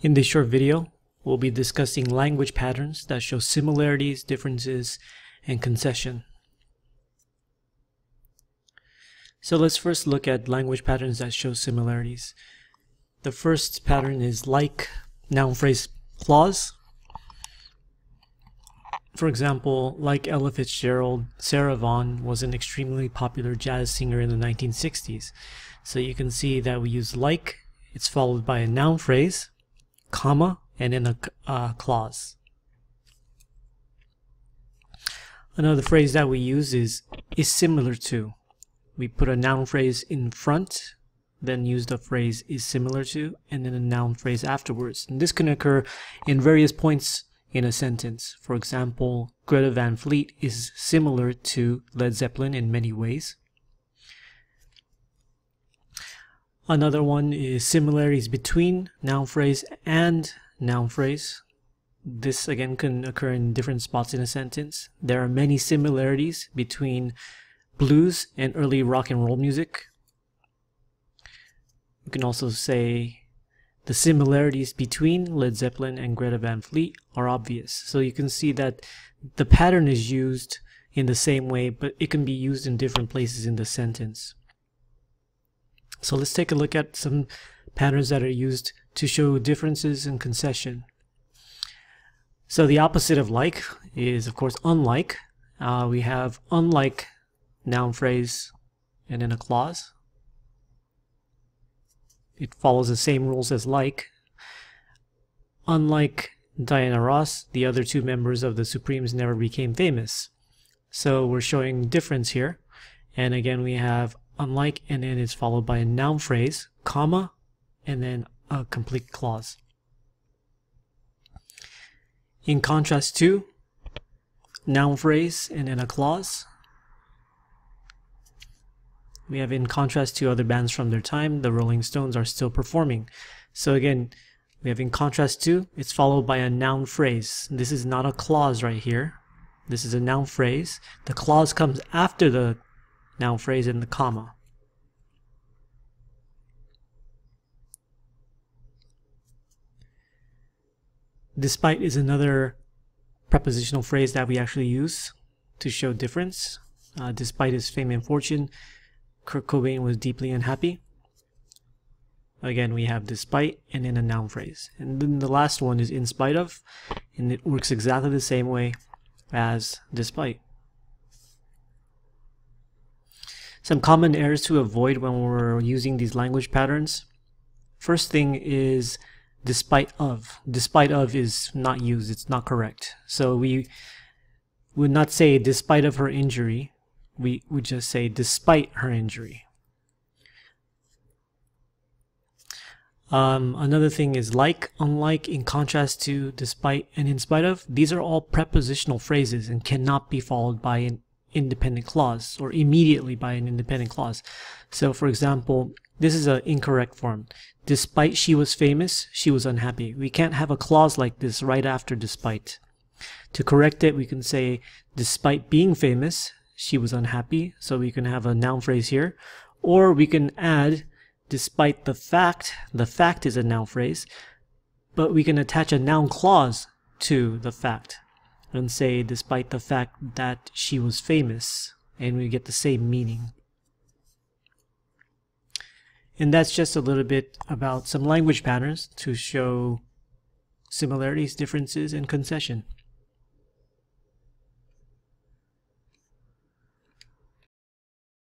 In this short video, we'll be discussing language patterns that show similarities, differences, and concession. So let's first look at language patterns that show similarities. The first pattern is like noun phrase clause. For example, like Ella Fitzgerald, Sarah Vaughan was an extremely popular jazz singer in the 1960s. So you can see that we use like, it's followed by a noun phrase, comma, and then a clause. Another phrase that we use is similar to. We put a noun phrase in front, then use the phrase is similar to, and then a noun phrase afterwards. And this can occur in various points in a sentence. For example, Greta Van Fleet is similar to Led Zeppelin in many ways. Another one is similarities between noun phrase and noun phrase. This again can occur in different spots in a sentence. There are many similarities between blues and early rock and roll music. You can also say the similarities between Led Zeppelin and Greta Van Fleet are obvious. So you can see that the pattern is used in the same way, but it can be used in different places in the sentence. So let's take a look at some patterns that are used to show differences in concession. So the opposite of like is, of course, unlike. We have unlike noun phrase and then a clause. It follows the same rules as like. Unlike Diana Ross, the other two members of the Supremes never became famous. So we're showing difference here. And again, we have unlike, and then it's followed by a noun phrase, comma, and then a complete clause. In contrast to, noun phrase and then a clause. We have in contrast to other bands from their time, the Rolling Stones are still performing. So again, we have in contrast to, it's followed by a noun phrase. This is not a clause right here. This is a noun phrase. The clause comes after the noun phrase and the comma. Despite is another prepositional phrase that we actually use to show difference. Despite his fame and fortune, Kurt Cobain was deeply unhappy. Again, we have despite and then a noun phrase. And then the last one is in spite of, and it works exactly the same way as despite. Some common errors to avoid when we're using these language patterns. First thing is despite of. Despite of is not used, it's not correct. So we would not say despite of her injury. We would just say despite her injury. Another thing is like, unlike, in contrast to, despite, and in spite of. These are all prepositional phrases and cannot be followed by an independent clause or immediately by an independent clause. So for example, this is an incorrect form. Despite she was famous, she was unhappy. We can't have a clause like this right after despite. To correct it, we can say despite being famous, she was unhappy. So we can have a noun phrase here. Or we can add despite the fact is a noun phrase, but we can attach a noun clause to the fact and say despite the fact that she was famous, and we get the same meaning. And that's just a little bit about some language patterns to show similarities, differences, and concession.